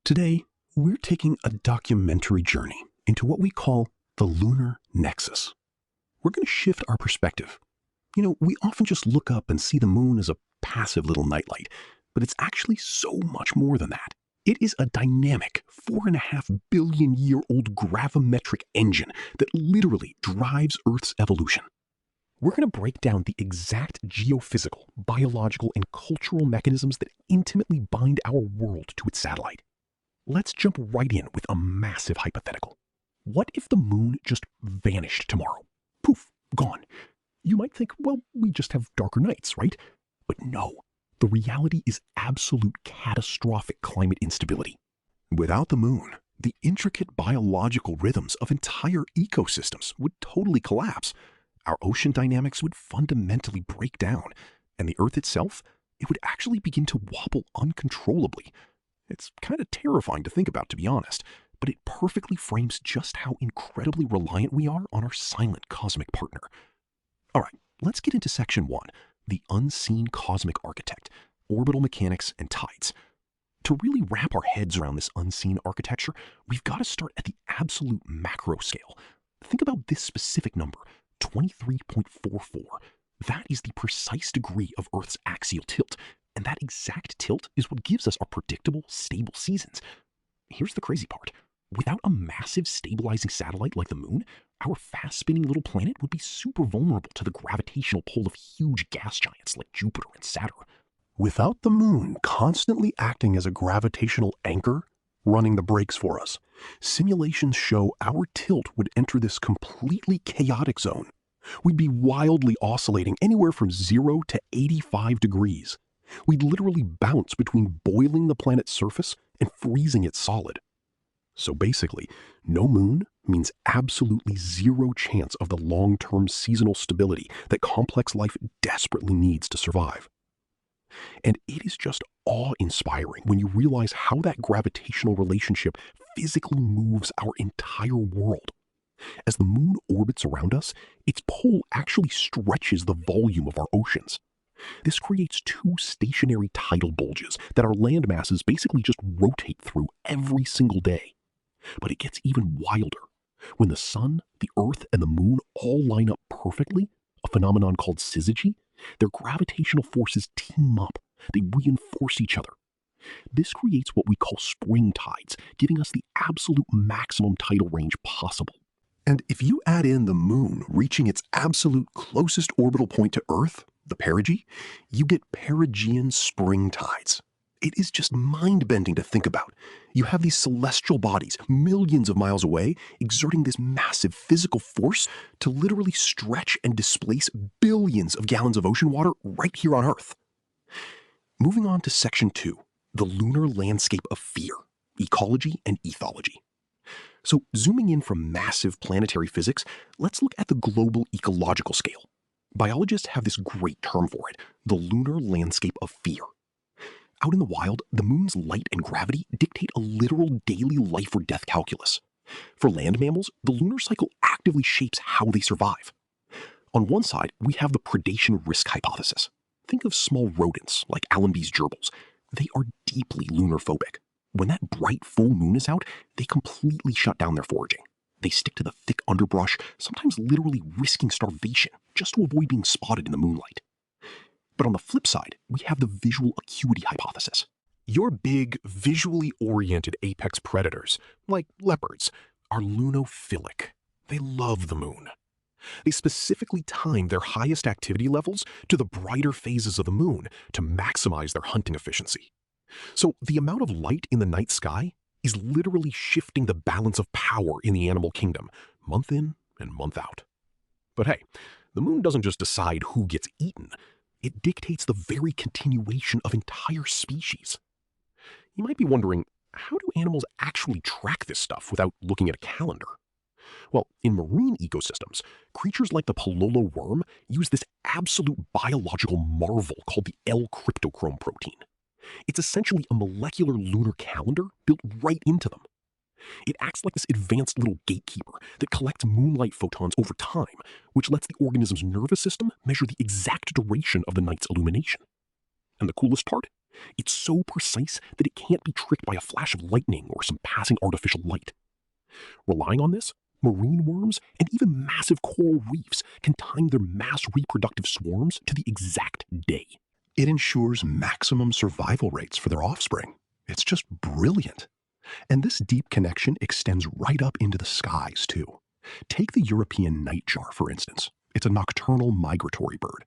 Today, we're taking a documentary journey into what we call the lunar nexus. We're going to shift our perspective. We often just look up and see the moon as a passive little nightlight, but it's actually so much more than that. It is a dynamic 4.5 billion-year-old gravimetric engine that literally drives Earth's evolution. We're going to break down the exact geophysical, biological, and cultural mechanisms that intimately bind our world to its satellite. Let's jump right in with a massive hypothetical. What if the moon just vanished tomorrow? Poof, gone. You might think, well, we just have darker nights, right? But no, the reality is absolute catastrophic climate instability. Without the moon, the intricate biological rhythms of entire ecosystems would totally collapse. Our ocean dynamics would fundamentally break down, and the Earth itself, it would actually begin to wobble uncontrollably. It's kind of terrifying to think about, to be honest, but it perfectly frames just how incredibly reliant we are on our silent cosmic partner. All right, let's get into section 1, the unseen cosmic architect, orbital mechanics and tides. To really wrap our heads around this unseen architecture, we've got to start at the absolute macro scale. Think about this specific number, 23.44. That is the precise degree of Earth's axial tilt, and that exact tilt is what gives us our predictable, stable seasons. Here's the crazy part. Without a massive stabilizing satellite like the moon, our fast-spinning little planet would be super vulnerable to the gravitational pull of huge gas giants like Jupiter and Saturn. Without the moon constantly acting as a gravitational anchor, running the brakes for us, simulations show our tilt would enter this completely chaotic zone. We'd be wildly oscillating anywhere from 0 to 85 degrees. We'd literally bounce between boiling the planet's surface and freezing it solid. So basically, no moon means absolutely zero chance of the long-term seasonal stability that complex life desperately needs to survive. And it is just awe-inspiring when you realize how that gravitational relationship physically moves our entire world. As the moon orbits around us, its pull actually stretches the volume of our oceans. This creates two stationary tidal bulges that our land masses basically just rotate through every single day. But it gets even wilder. When the sun, the earth, and the moon all line up perfectly, a phenomenon called syzygy, their gravitational forces team up. They reinforce each other. This creates what we call spring tides, giving us the absolute maximum tidal range possible. And if you add in the moon reaching its absolute closest orbital point to Earth, the perigee, you get perigean spring tides. It is just mind-bending to think about. You have these celestial bodies millions of miles away exerting this massive physical force to literally stretch and displace billions of gallons of ocean water right here on Earth. Moving on to section 2, the lunar landscape of fear, ecology and ethology. So zooming in from massive planetary physics, let's look at the global ecological scale. Biologists have this great term for it, the lunar landscape of fear. Out in the wild, the moon's light and gravity dictate a literal daily life or death calculus. For land mammals, the lunar cycle actively shapes how they survive. On one side, we have the predation risk hypothesis. Think of small rodents like Allenby's gerbils. They are deeply lunar-phobic. When that bright full moon is out, they completely shut down their foraging. They stick to the thick underbrush, sometimes literally risking starvation just to avoid being spotted in the moonlight. But on the flip side, we have the visual acuity hypothesis. Your big, visually oriented apex predators, like leopards, are lunophilic. They love the moon. They specifically time their highest activity levels to the brighter phases of the moon to maximize their hunting efficiency. So the amount of light in the night sky is literally shifting the balance of power in the animal kingdom, month in and month out. But hey, the moon doesn't just decide who gets eaten. It dictates the very continuation of entire species. You might be wondering, how do animals actually track this stuff without looking at a calendar? Well, in marine ecosystems, creatures like the Palolo worm use this absolute biological marvel called the L-cryptochrome protein. It's essentially a molecular lunar calendar built right into them. It acts like this advanced little gatekeeper that collects moonlight photons over time, which lets the organism's nervous system measure the exact duration of the night's illumination. And the coolest part? It's so precise that it can't be tricked by a flash of lightning or some passing artificial light. Relying on this, marine worms and even massive coral reefs can time their mass reproductive swarms to the exact day. It ensures maximum survival rates for their offspring. It's just brilliant. And this deep connection extends right up into the skies, too. Take the European nightjar, for instance. It's a nocturnal migratory bird.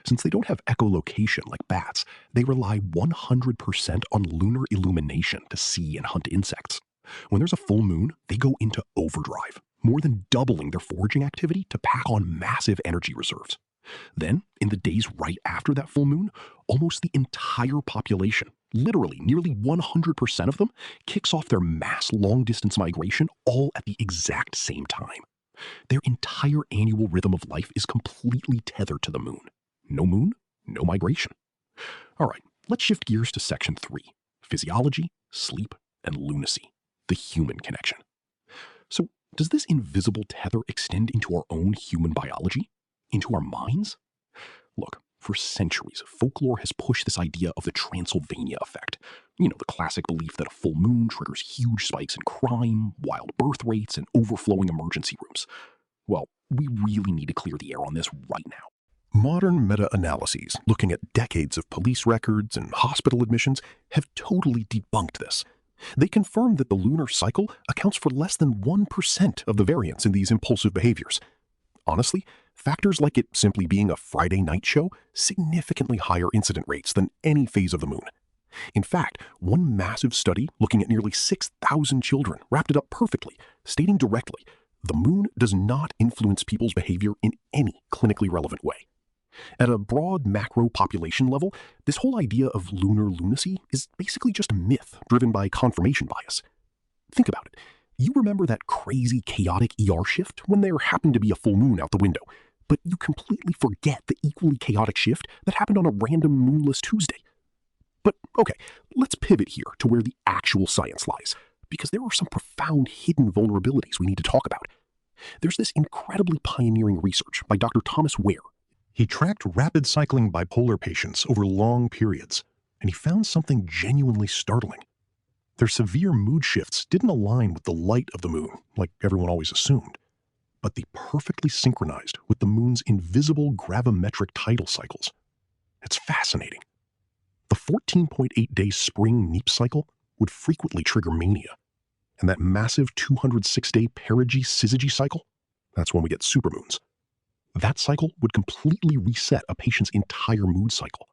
Since they don't have echolocation like bats, they rely 100% on lunar illumination to see and hunt insects. When there's a full moon, they go into overdrive, more than doubling their foraging activity to pack on massive energy reserves. Then, in the days right after that full moon, almost the entire population, literally nearly 100% of them, kicks off their mass long-distance migration all at the exact same time. Their entire annual rhythm of life is completely tethered to the moon. No moon, no migration. All right, let's shift gears to section 3, physiology, sleep, and lunacy, the human connection. So, does this invisible tether extend into our own human biology? Into our minds? Look, for centuries, folklore has pushed this idea of the Transylvania effect. You know, the classic belief that a full moon triggers huge spikes in crime, wild birth rates, and overflowing emergency rooms. Well, we really need to clear the air on this right now. Modern meta-analyses, looking at decades of police records and hospital admissions, have totally debunked this. They confirm that the lunar cycle accounts for less than 1% of the variance in these impulsive behaviors. Honestly, factors like it simply being a Friday night show significantly higher incident rates than any phase of the moon. In fact, one massive study looking at nearly 6,000 children wrapped it up perfectly, stating directly, the moon does not influence people's behavior in any clinically relevant way. At a broad macro population level, this whole idea of lunar lunacy is basically just a myth driven by confirmation bias. Think about it. You remember that crazy, chaotic ER shift when there happened to be a full moon out the window, but you completely forget the equally chaotic shift that happened on a random moonless Tuesday. But okay, let's pivot here to where the actual science lies, because there are some profound hidden vulnerabilities we need to talk about. There's this incredibly pioneering research by Dr. Thomas Ware. He tracked rapid cycling bipolar patients over long periods, and he found something genuinely startling. Their severe mood shifts didn't align with the light of the moon, like everyone always assumed, but they perfectly synchronized with the moon's invisible gravimetric tidal cycles. It's fascinating. The 14.8-day spring neap cycle would frequently trigger mania, and that massive 206-day perigee-syzygy cycle, that's when we get supermoons. That cycle would completely reset a patient's entire mood cycle.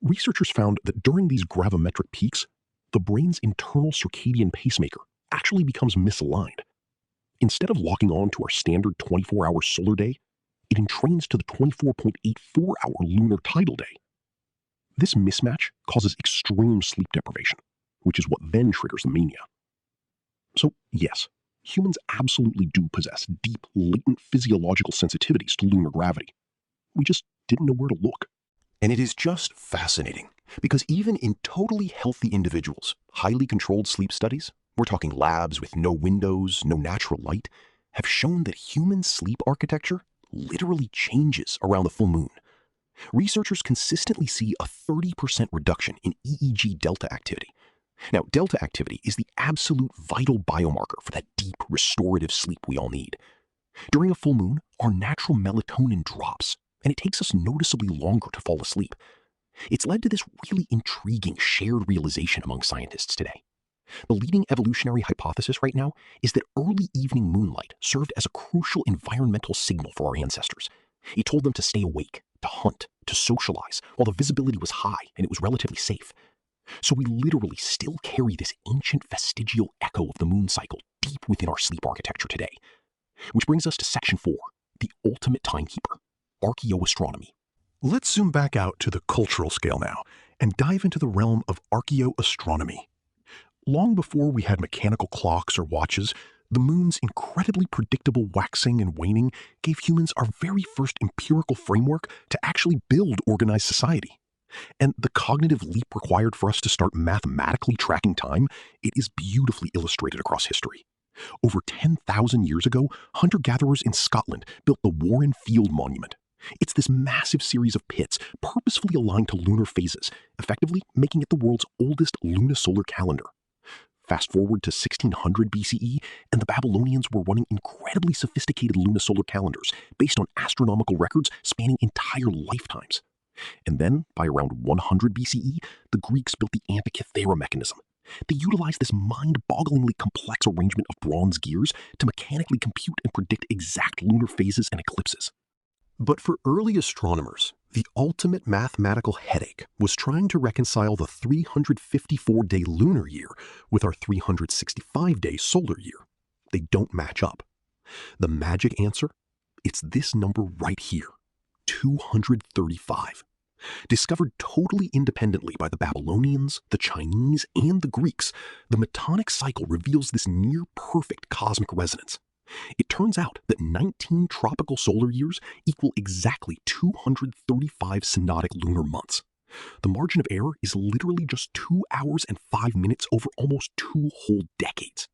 Researchers found that during these gravimetric peaks, the brain's internal circadian pacemaker actually becomes misaligned. Instead of locking on to our standard 24-hour solar day, it entrains to the 24.84-hour lunar tidal day. This mismatch causes extreme sleep deprivation, which is what then triggers the mania. So yes, humans absolutely do possess deep, latent physiological sensitivities to lunar gravity. We just didn't know where to look. And it is just fascinating, because even in totally healthy individuals, highly controlled sleep studies, we're talking labs with no windows, no natural light, have shown that human sleep architecture literally changes around the full moon. Researchers consistently see a 30% reduction in EEG delta activity. Now, delta activity is the absolute vital biomarker for that deep, restorative sleep we all need. During a full moon, our natural melatonin drops, and it takes us noticeably longer to fall asleep. It's led to this really intriguing shared realization among scientists today. The leading evolutionary hypothesis right now is that early evening moonlight served as a crucial environmental signal for our ancestors. It told them to stay awake, to hunt, to socialize, while the visibility was high and it was relatively safe. So we literally still carry this ancient vestigial echo of the moon cycle deep within our sleep architecture today. Which brings us to section 4, the ultimate timekeeper, archaeoastronomy. Let's zoom back out to the cultural scale now and dive into the realm of archaeoastronomy. Long before we had mechanical clocks or watches, the moon's incredibly predictable waxing and waning gave humans our very first empirical framework to actually build organized society. And the cognitive leap required for us to start mathematically tracking time, it is beautifully illustrated across history. Over 10,000 years ago, hunter-gatherers in Scotland built the Warren Field Monument. It's this massive series of pits purposefully aligned to lunar phases, effectively making it the world's oldest lunisolar calendar. Fast forward to 1600 BCE, and the Babylonians were running incredibly sophisticated lunisolar calendars based on astronomical records spanning entire lifetimes. And then, by around 100 BCE, the Greeks built the Antikythera mechanism. They utilized this mind-bogglingly complex arrangement of bronze gears to mechanically compute and predict exact lunar phases and eclipses. But for early astronomers, the ultimate mathematical headache was trying to reconcile the 354-day lunar year with our 365-day solar year. They don't match up. The magic answer? It's this number right here, 235. Discovered totally independently by the Babylonians, the Chinese, and the Greeks, the Metonic cycle reveals this near-perfect cosmic resonance. It turns out that 19 tropical solar years equal exactly 235 synodic lunar months. The margin of error is literally just 2 hours and 5 minutes over almost 2 whole decades.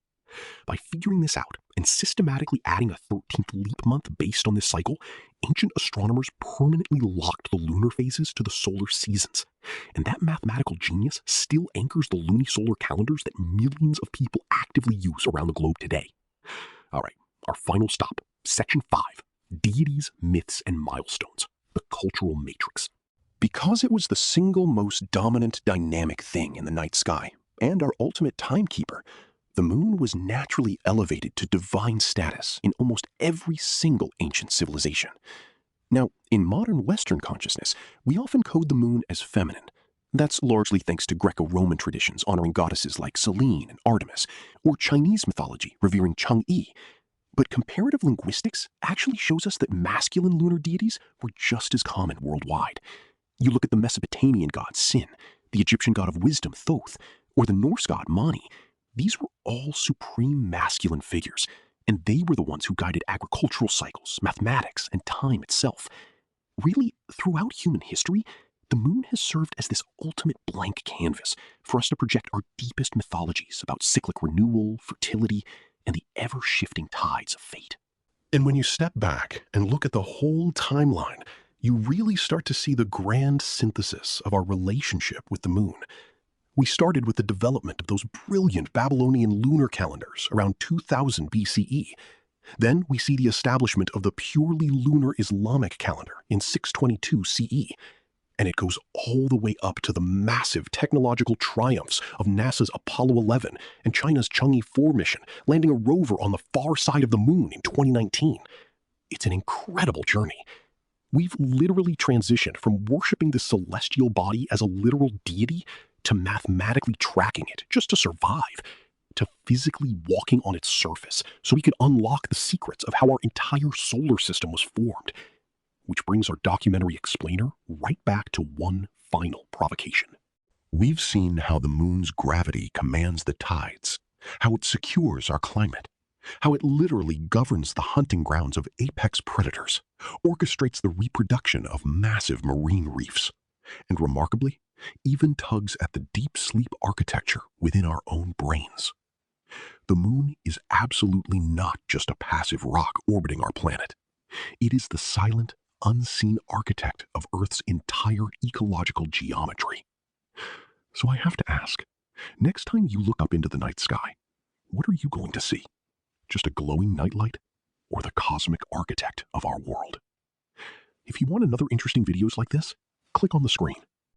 By figuring this out and systematically adding a 13th leap month based on this cycle, ancient astronomers permanently locked the lunar phases to the solar seasons. And that mathematical genius still anchors the lunisolar calendars that millions of people actively use around the globe today. All right, our final stop, Section 5, Deities, Myths, and Milestones, the Cultural Matrix. Because it was the single most dominant dynamic thing in the night sky, and our ultimate timekeeper, the moon was naturally elevated to divine status in almost every single ancient civilization. Now, in modern Western consciousness, we often code the moon as feminine. That's largely thanks to Greco-Roman traditions honoring goddesses like Selene and Artemis, or Chinese mythology revering Chang'e. But comparative linguistics actually shows us that masculine lunar deities were just as common worldwide. You look at the Mesopotamian god Sin, the Egyptian god of wisdom Thoth, or the Norse god Mani. These were all supreme masculine figures, and they were the ones who guided agricultural cycles, mathematics, and time itself. Really, throughout human history, the moon has served as this ultimate blank canvas for us to project our deepest mythologies about cyclic renewal, fertility, and the ever-shifting tides of fate. And when you step back and look at the whole timeline, you really start to see the grand synthesis of our relationship with the moon. We started with the development of those brilliant Babylonian lunar calendars around 2000 BCE. Then we see the establishment of the purely lunar Islamic calendar in 622 CE. And it goes all the way up to the massive technological triumphs of NASA's Apollo 11 and China's Chang'e 4 mission, landing a rover on the far side of the moon in 2019. It's an incredible journey. We've literally transitioned from worshiping this celestial body as a literal deity to mathematically tracking it just to survive, to physically walking on its surface so we could unlock the secrets of how our entire solar system was formed. Which brings our documentary explainer right back to one final provocation. We've seen how the moon's gravity commands the tides, how it secures our climate, how it literally governs the hunting grounds of apex predators, orchestrates the reproduction of massive marine reefs, and remarkably, even tugs at the deep sleep architecture within our own brains. The moon is absolutely not just a passive rock orbiting our planet. It is the silent, unseen architect of Earth's entire ecological geometry. So I have to ask, next time you look up into the night sky, what are you going to see? Just a glowing nightlight or the cosmic architect of our world? If you want another interesting videos like this, click on the screen.